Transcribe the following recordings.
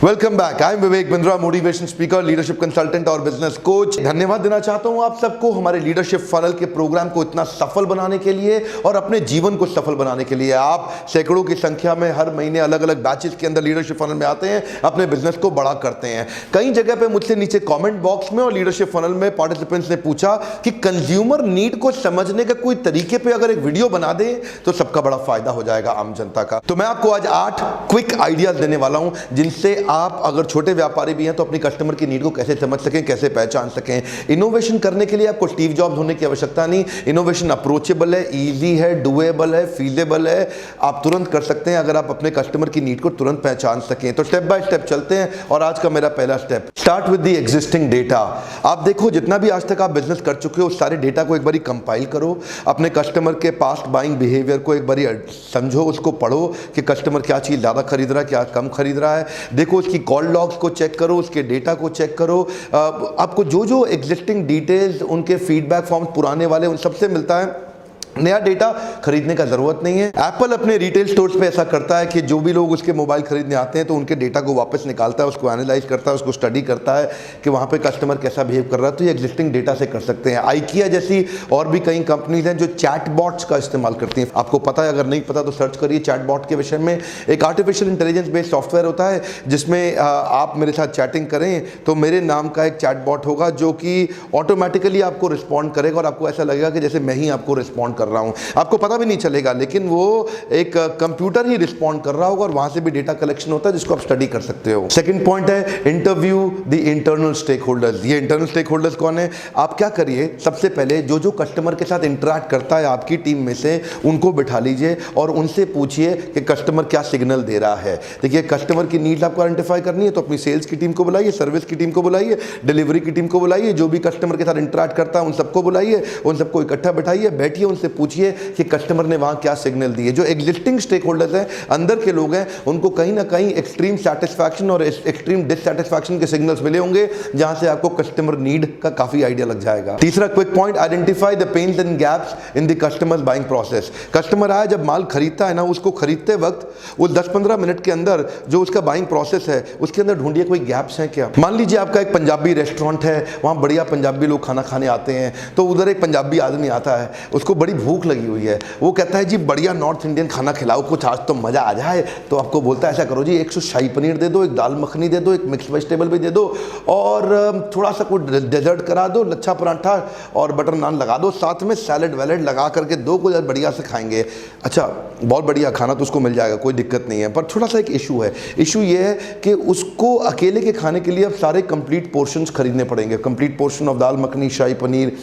Welcome back. I am Vivek Bindra, motivation speaker, leadership consultant और business coach. धन्यवाद देना चाहता हूं आप सबको हमारे लीडरशिप फनल के प्रोग्राम को इतना सफल बनाने के लिए और अपने जीवन को सफल बनाने के लिए। आप सैकड़ों की संख्या में हर महीने अलग अलग बैचेस के अंदर लीडरशिप फनल में आते हैं, अपने बिजनेस को बड़ा करते हैं। कई जगह पे मुझसे नीचे कमेंट बॉक्स में और लीडरशिप फनल में पार्टिसिपेंट्स ने पूछा कि कंज्यूमर नीड को समझने का कोई तरीके पे अगर एक वीडियो बना दें तो सबका बड़ा फायदा हो जाएगा आम जनता का। तो मैं आपको आज 8 क्विक आइडियाज देने वाला हूं जिनसे आप अगर छोटे व्यापारी भी हैं तो अपनी कस्टमर की नीड को कैसे समझ सकें, कैसे पहचान सकें। इनोवेशन करने के लिए आपको स्टीव जॉब्स होने की आवश्यकता नहीं। इनोवेशन अप्रोचेबल है, इजी है, डुएबल है, फीजेबल है। आप तुरंत कर सकते हैं अगर आप अपने कस्टमर की नीड को तुरंत पहचान सकें। तो स्टेप बाय स्टेप चलते हैं और आज का मेरा पहला step, start with the existing data. आप देखो जितना भी आज तक आप बिजनेस कर चुके हो उस सारे डेटा को एक बारी कंपाइल करो, अपने कस्टमर के पास्ट बाइंग बिहेवियर को एक बारी समझो, उसको पढ़ो कि कस्टमर क्या चीज़ ज़्यादा खरीद रहा है, क्या कम खरीद रहा है। देखो उसकी कॉल लॉग्स को चेक करो, उसके डेटा को चेक करो। आपको जो जो एग्जिस्टिंग डिटेल्स उनके फीडबैक फॉर्म पुराने वाले उन सबसे मिलता है। नया डेटा खरीदने का जरूरत नहीं है। एप्पल अपने रिटेल स्टोर्स पे ऐसा करता है कि जो भी लोग उसके मोबाइल खरीदने आते हैं तो उनके डेटा को वापस निकालता है, उसको एनालाइज करता है, उसको स्टडी करता है कि वहाँ पे कस्टमर कैसा बिहेव कर रहा है। तो ये एग्जिस्टिंग डेटा से कर सकते हैं। आइकिया जैसी और भी कई कंपनीज हैं जो चैट बॉट्स का इस्तेमाल करती हैं। आपको पता है, अगर नहीं पता तो सर्च करिए चैट बॉट के विषय में। एक आर्टिफिशियल इंटेलिजेंस बेस्ड सॉफ्टवेयर होता है जिसमें आप मेरे साथ चैटिंग करें तो मेरे नाम का एक चैट बॉट होगा जो कि ऑटोमेटिकली आपको रिस्पॉन्ड करेगा और आपको ऐसा लगेगा कि जैसे मैं ही आपको रिस्पॉन्ड कर रहा हूँ। आपको पता भी नहीं चलेगा, लेकिन वो एक कंप्यूटर ही रिस्पॉन्ड कर रहा होगा और वहां से भी डेटा कलेक्शन होता है जिसको आप स्टडी कर सकते हो। सेकंड पॉइंट है interview the internal stakeholders. ये इंटरनल स्टेक होल्डर्स कौन है? आप क्या करिए, सबसे पहले जो जो कस्टमर के साथ इंटरेक्ट करता है आपकी टीम में से उनको बिठा लीजिए और उनसे पूछिए कि कस्टमर क्या सिग्नल दे रहा है। देखिए, कस्टमर की नीड्स आपको आइडेंटिफाई करनी है तो अपनी सेल्स की टीम को बुलाइए, सर्विस की टीम को बुलाइए, डिलीवरी की टीम को बुलाइए, जो भी कस्टमर के साथ इंटरेक्ट करता है उन सबको बुलाइए, उन सबको इकट्ठा बिठाइए, बैठिए, उनसे पूछिए कि कस्टमर ने वहां क्या सिग्नल दिए। जो एग्जिस्टिंग स्टेक होल्डर्स हैं, अंदर के लोग हैं, उनको कहीं ना कहीं एक्सट्रीम सेटिस्फैक्शन और एक्सट्रीम डिससेटिस्फैक्शन के सिग्नल्स मिले होंगे जहां से आपको कस्टमर नीड का काफी आइडिया लग जाएगा। तीसरा quick point, identify the pains and gaps in the customers buying process. Customer आया, जब माल खरीदता है ना, उसको खरीदते वक्त वो 10-15 मिनट के अंदर जो उसका बाइंग प्रोसेस है उसके अंदर ढूंढिए कोई गैप्स हैं क्या। मान लीजिए आपका एक पंजाबी रेस्टोरेंट है, वहां बढ़िया पंजाबी लोग खाना खाने आते हैं, तो उधर एक पंजाबी आदमी आता है, उसको बड़ी भूख लगी हुई है, वो कहता है जी बढ़िया नॉर्थ इंडियन खाना खिलाओ कुछ, आज तो मजा आ जाए। तो आपको बोलता है ऐसा करो जी, 100 शाही पनीर दे दो, एक दाल मखनी दे दो, एक मिक्स वेजिटेबल भी दे दो और थोड़ा सा कोई डेजर्ट करा दो, लच्छा पराठा और बटर नान लगा दो, साथ में सैलड वैलड लगा करके दो, कुछ बढ़िया से खाएंगे। अच्छा, बहुत बढ़िया खाना तो उसको मिल जाएगा, कोई दिक्कत नहीं है, पर थोड़ा सा एक इशू है। इशू ये है कि उसको अकेले के खाने के लिए अब सारे कंप्लीट पोर्शंस खरीदने पड़ेंगे, complete portion of dal makhani, shahi paneer,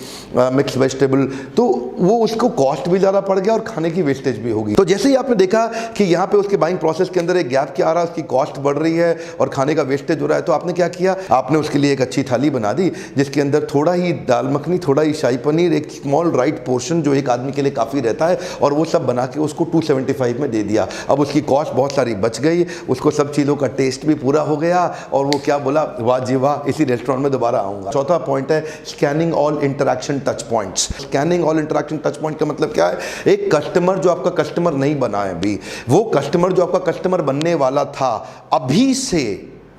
mix vegetable, तो वो उसको कॉस्ट भी ज़्यादा पड़ गया और खाने की वेस्टेज भी होगी। तो जैसे ही आपने देखा कि यहाँ पे उसके बाइंग प्रोसेस के अंदर एक गैप क्या आ रहा है, उसकी कॉस्ट बढ़ रही है और खाने का वेस्टेज हो रहा है, तो आपने क्या किया, आपने उसके लिए एक अच्छी थाली बना दी जिसके अंदर थोड़ा ही दाल मखनी, थोड़ा ही शाही पनीर, एक स्मॉल राइट पोर्शन जो एक आदमी के लिए काफ़ी रहता है, और वो सब बना के उसको 275 में दे दिया। अब उसकी कॉस्ट बहुत सारी बच गई, उसको सब चीज़ों का टेस्ट भी पूरा हो गया और वो क्या बोला, वाह जी वाह, इसी रेस्टोरेंट में दोबारा आऊँगा। चौथा पॉइंट है scanning all interaction touch points. Scanning all interaction touch point का मतलब क्या है? एक कस्टमर जो आपका कस्टमर नहीं बना है अभी, वो कस्टमर जो आपका कस्टमर बनने वाला था, अभी से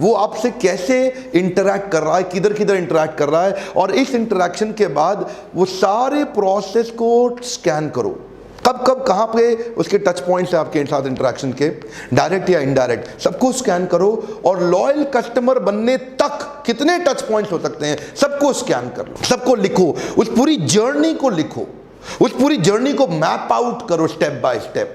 वो आपसे कैसे इंटरैक्ट कर रहा है, किधर किधर इंटरैक्ट कर रहा है, और इस इंटरैक्शन के बाद वो सारे प्रोसेस को स्कैन करो। कब कब कहाँ पे उसके टच पॉइंट्स है आपके साथ इंटरैक्शन के, डायरेक्ट या इनडायरेक्ट, सबको स्कैन करो और लॉयल कस्टमर बनने तक कितने टच पॉइंट्स हो सकते हैं सबको स्कैन कर लो, सबको लिखो, उस पूरी जर्नी को लिखो, उस पूरी जर्नी को मैप आउट करो स्टेप बाय स्टेप।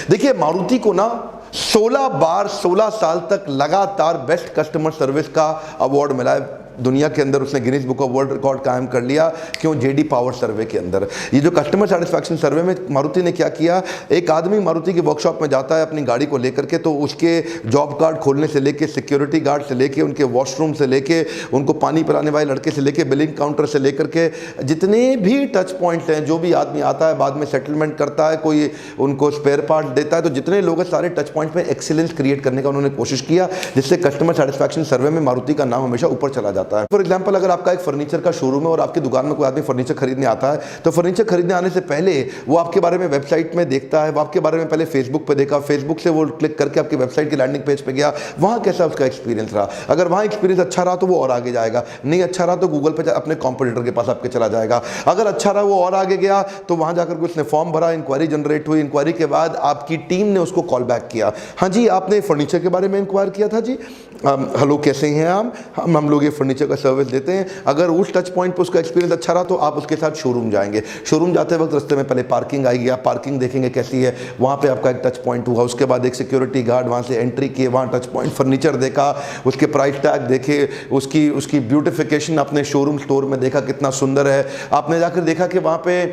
देखिए, मारुति को ना 16 बार 16 साल तक लगातार बेस्ट कस्टमर सर्विस का अवार्ड मिला है दुनिया के अंदर। उसने Guinness book of world record कायम कर लिया। क्यों? जेडी पावर सर्वे के अंदर। ये जो कस्टमर सेटिस्फैक्शन सर्वे में मारुति ने क्या किया, एक आदमी मारुति की वर्कशॉप में जाता है अपनी गाड़ी को लेकर के, तो उसके जॉब कार्ड खोलने से लेके, सिक्योरिटी गार्ड से लेके, उनके वॉशरूम से लेके, उनको पानी पिलाने वाले लड़के से लेके, बिलिंग काउंटर से लेकर के जितने भी टच पॉइंट्स हैं, जो भी आदमी आता है बाद में सेटलमेंट करता है, कोई उनको स्पेयर पार्ट देता है, तो जितने लोग हैं सारे टच पॉइंट में एक्सीलेंस क्रिएट करने का उन्होंने कोशिश किया, जिससे कस्टमर सेटिस्फैक्शन सर्वे में मारुति का नाम हमेशा ऊपर चला जाता है। जाता है। फॉर एग्जाम्पल, अगर आपका एक फर्नीचर का शोरूम है और आपकी दुकान में कोई आदमी फर्नीचर खरीदने आता है, तो फर्नीचर खरीदने आने से पहले वो आपके बारे में वेबसाइट में देखता है, वो आपके बारे में पहले फेसबुक पे देखा, फेसबुक से वो क्लिक करके आपकी वेबसाइट की लैंडिंग पेज पे गया, वहां कैसा उसका एक्सपीरियंस रहा। अगर वहां एक्सपीरियंस अच्छा रहा तो वो और आगे जाएगा, नहीं अच्छा रहा तो गूगल पे अपने कॉम्पिटिटर के पास आपके चला जाएगा। अगर अच्छा रहा वो और आगे गया तो वहां जाकर उसने फॉर्म भरा, इंक्वायरी जनरेट हुई, इंक्वायरी के बाद आपकी टीम ने उसको कॉल बैक किया, हाँ जी आपने फर्नीचर के बारे में इंक्वायर किया था जी, हेलो कैसे हैं आप, हम लोग ये फर्नीचर का सर्विस देते हैं। अगर उस टच पॉइंट पर उसका एक्सपीरियंस अच्छा रहा तो आप उसके साथ शोरूम जाएंगे। शोरूम जाते वक्त रास्ते में पहले पार्किंग आएगी, आप पार्किंग देखेंगे कैसी है, वहाँ पे आपका एक टच पॉइंट हुआ। उसके बाद एक सिक्योरिटी गार्ड वहाँ से एंट्री किए, वहाँ टच पॉइंट फर्नीचर देखा, उसके प्राइस टैग देखे, उसकी ब्यूटिफिकेशन अपने शोरूम स्टोर में देखा कितना सुंदर है। आपने जाकर देखा कि वहाँ पे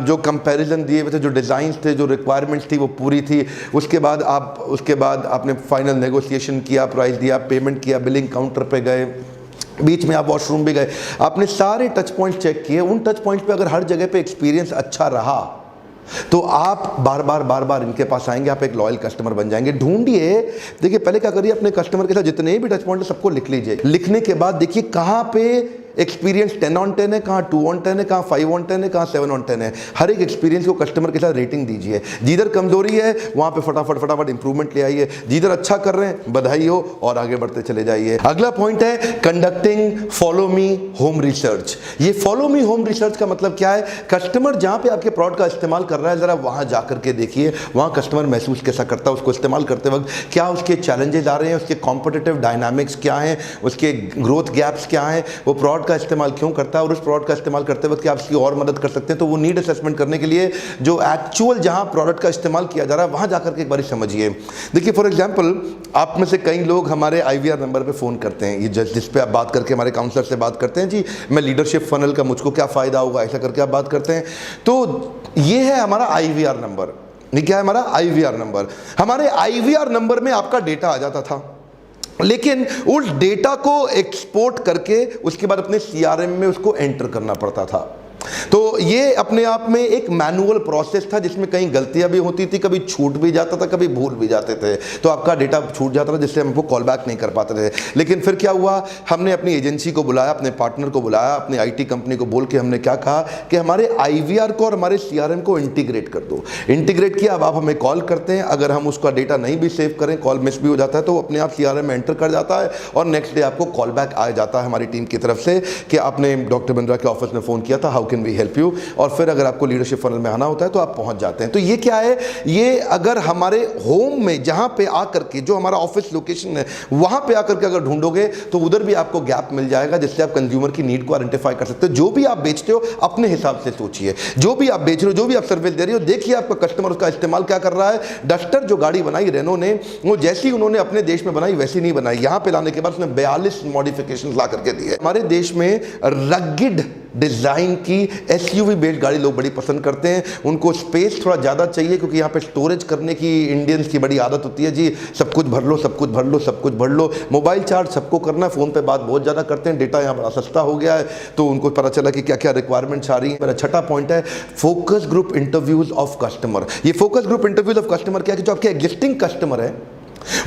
जो कंपैरिजन दिए हुए थे, जो डिज़ाइंस थे, जो रिक्वायरमेंट्स थी वो पूरी थी। उसके बाद आपने फाइनल नेगोशिएशन किया, प्राइस दिया, पेमेंट किया, बिलिंग काउंटर पे गए, बीच में आप वॉशरूम भी गए, आपने सारे टच पॉइंट चेक किए। उन टच पॉइंट पे अगर हर जगह पे एक्सपीरियंस अच्छा रहा तो आप बार बार इनके पास आएंगे, आप एक लॉयल कस्टमर बन जाएंगे। ढूंढिए, देखिए पहले क्या करिए, अपने कस्टमर के साथ जितने भी टच पॉइंट है सबको लिख लीजिए। लिखने के बाद देखिए कहाँ पे एक्सपीरियंस 10 on 10 है, कहाँ 2 on 10 है, कहाँ 5 on 10 है, कहाँ 7 on 10 है। हर एक एक्सपीरियंस को कस्टमर के साथ रेटिंग दीजिए। जिधर कमजोरी है वहाँ पे फटाफट इंप्रूवमेंट ले आइए, जिधर अच्छा कर रहे हैं बधाई हो और आगे बढ़ते चले जाइए। अगला पॉइंट है conducting follow me home research. ये फॉलो मी होम रिसर्च का मतलब क्या है, कस्टमर जहाँ पे आपके प्रोडक्ट का इस्तेमाल कर रहा है जरा वहाँ जाकर के देखिए, वहाँ कस्टमर महसूस कैसा करता है उसको इस्तेमाल करते वक्त, क्या उसके चैलेंजेस आ रहे हैं, उसके कॉम्पिटिटिव डायनामिक्स क्या हैं, उसके ग्रोथ गैप्स क्या हैं, वो प्रोडक्ट का इस्तेमाल क्यों करता है और उस प्रोडक्ट का इस्तेमाल करते वक्त क्या आप उसकी और मदद कर सकते हैं। तो वो नीड असेसमेंट करने के लिए जो एक्चुअल जहां प्रोडक्ट का इस्तेमाल किया जा रहा है वहां जाकर के एक बार समझिए। देखिए फॉर एग्जांपल, आप में से कई लोग हमारे IVR नंबर पे फ़ोन करते हैं, ये जिस पे आप बात करके हमारे काउंसलर से बात करते हैं, जी मैं लीडरशिप फनल का मुझको क्या फ़ायदा होगा, ऐसा करके आप बात करते हैं। तो ये है हमारा IVR नंबर। ये क्या है हमारा IVR नंबर। हमारे IVR नंबर में आपका डेटा आ जाता था, लेकिन उस डेटा को एक्सपोर्ट करके उसके बाद अपने CRM में उसको एंटर करना पड़ता था। तो ये अपने आप में एक मैनुअल प्रोसेस था जिसमें कई गलतियां भी होती थी, कभी छूट भी जाता था, कभी भूल भी जाते थे, तो आपका डेटा छूट जाता था जिससे हमको कॉल बैक नहीं कर पाते थे। लेकिन फिर क्या हुआ, हमने अपनी एजेंसी को बुलाया, अपने पार्टनर को बुलाया, अपनी IT कंपनी को बोल के हमने क्या कहा कि हमारे IVR को और हमारे CRM को इंटीग्रेट कर दो। इंटीग्रेट किया, अब आप हमें कॉल करते हैं, अगर हम उसका डेटा नहीं भी सेव करें, कॉल मिस भी हो जाता है तो अपने आप CRM में एंटर कर जाता है और नेक्स्ट डे आपको कॉल बैक आ जाता है हमारी टीम की तरफ से कि आपने डॉक्टर बिंद्रा के ऑफिस में फ़ोन किया था, how can we help you. और फिर अगर आपको लीडरशिप फनल में आना होता है तो आप पहुंच जाते हैं। तो ये क्या है, ये अगर हमारे होम में जहां पे आकर के जो हमारा ऑफिस लोकेशन है वहां पे आकर के अगर ढूंढोगे तो उधर भी आपको गैप मिल जाएगा जिससे आप कंज्यूमर की नीड को आइडेंटिफाई कर सकते हो। जो भी आप बेचते हो अपने हिसाब से सोचिए, जो भी आप बेच रहे हो, जो भी आप सर्विस दे रहे हो, देखिए आपका कस्टमर उसका इस्तेमाल क्या कर रहा है। डस्टर जो गाड़ी बनाई रेनो ने, वो जैसी उन्होंने अपने देश में बनाई वैसी नहीं बनाई, यहां पे लाने के बाद उसने 42 मॉडिफिकेशन ला करके दिए। हमारे देश में रगिड डिजाइन की SUV बेस्ड गाड़ी लोग बड़ी पसंद करते हैं, उनको स्पेस थोड़ा ज़्यादा चाहिए क्योंकि यहाँ पे स्टोरेज करने की इंडियंस की बड़ी आदत होती है, जी सब कुछ भर लो, सब कुछ भर लो, सब कुछ भर लो। मोबाइल चार्ज सबको करना है, फ़ोन पे बात बहुत ज़्यादा करते हैं, डेटा यहाँ बड़ा सस्ता हो गया है तो उनको पता चला कि क्या क्या रिक्वायरमेंट्स आ रही है। मेरा छठा पॉइंट है focus group interviews of customer. ये focus group interviews of customer क्या है कि जो आपके एग्जिस्टिंग कस्टमर है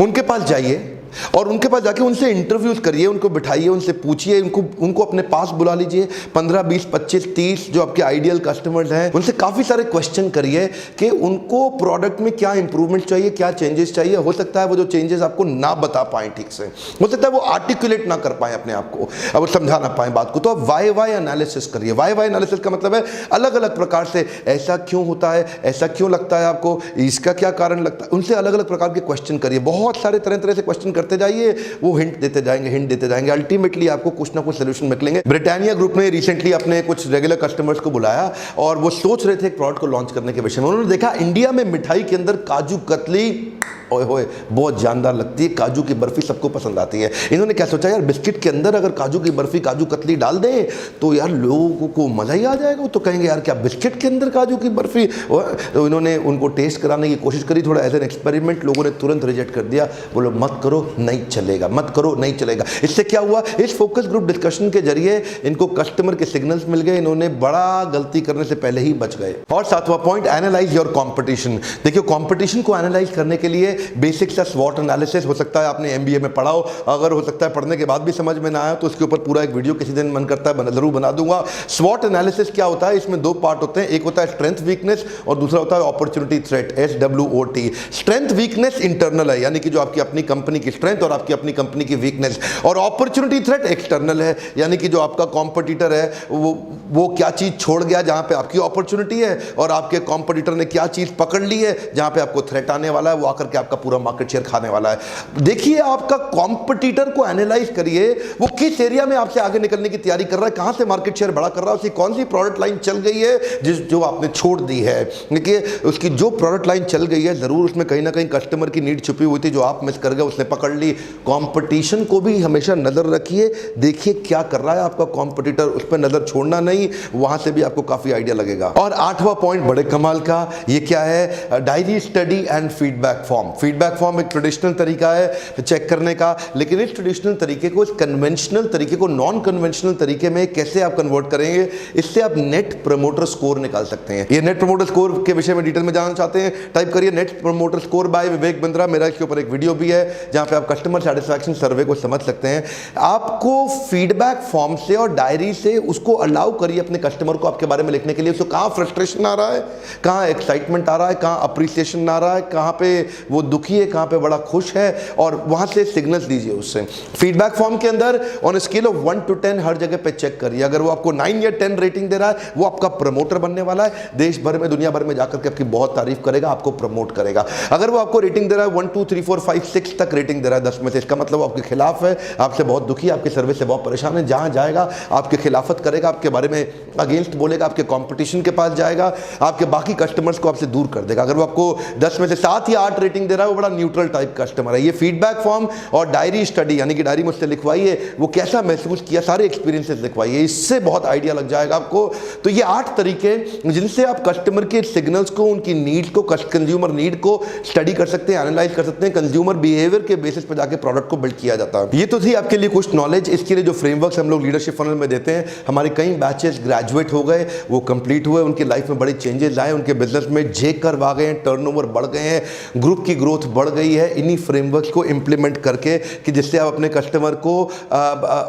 उनके पास जाइए और उनके पास जाके उनसे इंटरव्यूज करिए, उनको बिठाइए, उनसे पूछिए, उनको अपने पास बुला लीजिए। 15, 20, 25, 30 जो आपके आइडियल कस्टमर्स हैं उनसे काफ़ी सारे क्वेश्चन करिए कि उनको प्रोडक्ट में क्या इंप्रूवमेंट चाहिए, क्या चेंजेस चाहिए। हो सकता है वो जो चेंजेस आपको ना बता पाएँ ठीक से, हो सकता है वो आर्टिकुलेट ना कर पाएँ अपने आप को, अब वो समझा ना पाएँ बात को। तो आप वाई एनालिसिस करिए। वाई एनालिसिस का मतलब है अलग अलग प्रकार से ऐसा क्यों होता है, ऐसा क्यों लगता है आपको, इसका क्या कारण लगता है, उनसे अलग अलग प्रकार के क्वेश्चन करिए। बहुत सारे तरह तरह से क्वेश्चन करते जाइए, वो हिंट देते जाएंगे, अल्टीमेटली आपको कुछ ना कुछ सोल्यूशन निकलेंगे। ब्रिटानिया ग्रुप ने रिसेंटली अपने कुछ रेगुलर कस्टमर्स को बुलाया और वो सोच रहे थे एक प्रोडक्ट को लॉन्च करने के विषय में। उन्होंने देखा इंडिया में मिठाई के अंदर काजू कतली ओए होए बहुत जानदार लगती है, काजू की बर्फी सबको पसंद आती है। इन्होंने क्या सोचा, यार बिस्किट के अंदर अगर काजू की बर्फी, काजू कतली डाल दें तो यार लोगों को मजा ही आ जाएगा, वो तो कहेंगे यार क्या बिस्किट के अंदर काजू की बर्फी। तो इन्होंने उनको टेस्ट कराने की कोशिश करी, थोड़ा एज एन एक्सपेरिमेंट, लोगों ने तुरंत रिजेक्ट कर दिया, बोलो मत करो, नहीं चलेगा, मत करो नहीं चलेगा। इससे क्या हुआ, इस फोकस ग्रुप डिस्कशन के जरिए इनको कस्टमर के सिग्नल्स मिल गए, इन्होंने बड़ा गलती करने से पहले ही बच गए। और सातवां पॉइंट, एनालाइज योर कंपटीशन। देखिए कंपटीशन को एनालाइज करने के लिए बेसिक सा स्वॉट एनालिसिस, हो सकता है आपने एमबीए में पढ़ा हो, अगर हो सकता है पढ़ने के बाद भी समझ में ना आया तो उसके ऊपर पूरा एक वीडियो किसी दिन मन करता है जरूर बना दूंगा। स्वॉट एनालिसिस क्या होता है, इसमें दो पार्ट होते हैं, एक होता है स्ट्रेंथ वीकनेस और दूसरा होता है opportunity threat, SWOT। Strength weakness internal है, यानी कि जो आपकी अपनी कंपनी की स्ट्रेंथ और आपकी अपनी कंपनी की वीकनेस, और अपॉर्चुनिटी थ्रेट एक्सटर्नल है, यानी कि जो आपका कॉम्पिटिटर है वो क्या चीज छोड़ गया जहां पे आपकी अपॉर्चुनिटी है, और आपके कॉम्पिटिटर ने क्या चीज पकड़ ली है जहां पे आपको थ्रेट आने वाला है, वो आकर के आपका पूरा मार्केट शेयर खाने वाला है। देखिए आपका कॉम्पिटिटर को एनालाइज करिए, वो किस एरिया में आपसे आगे निकलने की तैयारी कर रहा है, कहां से मार्केट शेयर बड़ा कर रहा है, उसकी कौन सी प्रोडक्ट लाइन चल गई है जो आपने छोड़ दी है। देखिए उसकी जो प्रोडक्ट लाइन चल गई है जरूर उसमें कहीं ना कहीं कस्टमर की नीड छुपी हुई थी जो आप मिस कर गए, उसने पकड़ ली। कंपटीशन को भी हमेशा नजर रखिए, देखिए क्या कर रहा है आपका कॉम्पिटिटर, उस पर नजर छोड़ना नहीं, वहां से भी आपको काफी आइडिया लगेगा। और आठवां पॉइंट बड़े कमाल का, ये क्या है, diary study and feedback form. Feedback form एक ट्रेडिशनल तरीका है चेक करने का, लेकिन इस ट्रेडिशनल तरीके को, इस कन्वेंशनल तरीके को नॉन कन्वेंशनल तरीके में कैसे आप कन्वर्ट करेंगे, इससे आप नेट प्रमोटर स्कोर निकाल सकते हैं। ये नेट प्रमोटर स्कोर के विषय में डिटेल में जानना चाहते हैं, टाइप करिए net promoter score bye Vivek Bindra. मेरा इसके ऊपर एक वीडियो भी है जहां पे आप कस्टमर सेटिस्फैक्शन सर्वे को समझ सकते हैं। आपको फीडबैक फॉर्म से और डायरी से उसको अलाउ करिए अपने कस्टमर को आपके बारे में लिखने के लिए, उसको कहां फ्रस्ट्रेशन आ रहा है, कहां एक्साइटमेंट आ रहा है, कहां अप्रिसिएशन आ रहा है, कहां पे वो दुखी है, कहां पे बड़ा खुश है, और वहां से सिग्नल्स दीजिए उससे। फीडबैक फॉर्म के अंदर ऑन स्केल ऑफ 1 to 10 हर जगह पे चेक करिए, अगर वो आपको 9 या 10 रेटिंग दे रहा है वो आपका प्रमोटर बनने वाला है, देश भर में दुनिया भर में जाकर के आपकी बहुत तारीफ करेगा, आपको प्रमोट करेगा। अगर वो आपको रेटिंग दे रहा है 1 2 3 4 5 6 तक रेटिंग दे रहा है 10 में से, इसका मतलब आपके खिलाफ है, आपसे बहुत दुखी, आपकी सर्विस से बहुत परेशान है, जहां जाएगा आपके खिलाफत करेगा, आपके बारे में अगेंस्ट बोलेगा, आपके कंपटीशन के पास जाएगा, आपके बाकी कस्टमर्स को आपसे दूर कर देगा। अगर वो आपको 10 में से 7 या 8 रेटिंग दे रहा है वो बड़ा न्यूट्रल टाइप कस्टमर है। ये फीडबैक फॉर्म और डायरी स्टडी, यानी कि डायरी मुझसे लिखवाइए वो कैसा महसूस किया, सारे एक्सपीरियंसेस लिखवाइए, इससे बहुत आइडिया लग जाएगा आपको। तो ये 8 तरीके जिनसे आप कस्टमर के सिग्नल्स को, उनकी नीड्स को, कंज्यूमर नीड को स्टडी कर सकते हैं, एनालाइज कर सकते हैं, कंज्यूमर बिहेवियर के बेसिस पर जाके प्रोडक्ट को बिल्ड किया जाता है। ये तो थी आपके लिए कुछ नॉलेज। इसके लिए जो फ्रेमवर्क्स हम लोग लीडरशिप फनल में देते हैं, हमारे कई बैचेस ग्रेजुएट हो गए, वो कंप्लीट हुए, उनकी लाइफ में बड़े चेंजेस आए, उनके बिजनेस में जेक कर आ गए हैं, टर्नओवर बढ़ गए हैं, ग्रुप की ग्रोथ बढ़ गई है, इन्हीं फ्रेमवर्क्स को इंप्लीमेंट करके, कि जिससे आप अपने कस्टमर को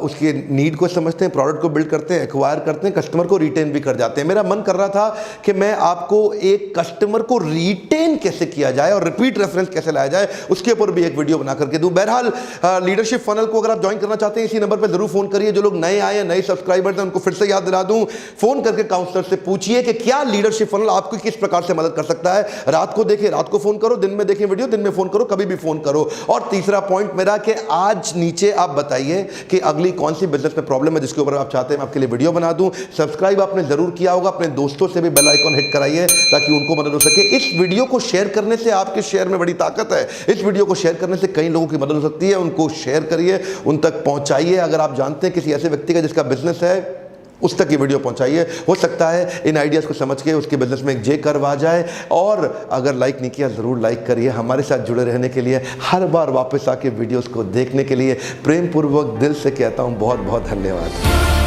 उसके नीड को समझते हैं, प्रोडक्ट को बिल्ड करते हैं, एक्वायर करते हैं, कस्टमर को रिटेन भी कर जाते हैं। मेरा मन कर रहा था कि मैं आपको एक कस्टमर को रिटेन कैसे किया जाए और रिपीट रेफरेंस कैसे लाया जाए, उसके ऊपर भी एक वीडियो बना करके दूं। बहरहाल लीडरशिप फनल को अगर आप ज्वाइन करना चाहते हैं इसी नंबर पर जरूर फोन करिए। जो लोग नए आए हैं, नए सब्सक्राइबर्स हैं, उनको फिर से याद दिला दूं, फोन करके काउंसलर से पूछिए कि क्या लीडरशिप फनल आपको किस प्रकार से मदद कर सकता है। रात को देखें, रात को फोन करो, दिन में देखें वीडियो, दिन में फोन करो, कभी भी फोन करो। और तीसरा पॉइंट मेरा कि आज नीचे आप बताइए कि अगली कौन सी बिजनेस में प्रॉब्लम है जिसके ऊपर आप चाहते हैं मैं आपके लिए वीडियो बना दूं। सब्सक्राइब आपने जरूर किया होगा, अपने दोस्तों से भी बेल आइकॉन हिट कराइए ताकि उनको मदद हो सके। इस वीडियो को शेयर करने से, आपके शेयर में बड़ी ताकत है, इस वीडियो को शेयर करने से कई लोगों की मदद हो सकती है। उनको शेयर करिए, उन तक पहुंचाइए। अगर आप जानते हैं किसी ऐसे व्यक्ति का जिसका बिजनेस है, उस तक ये वीडियो पहुंचाइए। हो सकता है इन आइडियाज़ को समझ के उसके बिजनेस में एक जे कर्व आ जाए। और अगर लाइक नहीं किया ज़रूर लाइक करिए। हमारे साथ जुड़े रहने के लिए, हर बार वापस आके वीडियोस को देखने के लिए प्रेम पूर्वक दिल से कहता हूं बहुत बहुत धन्यवाद।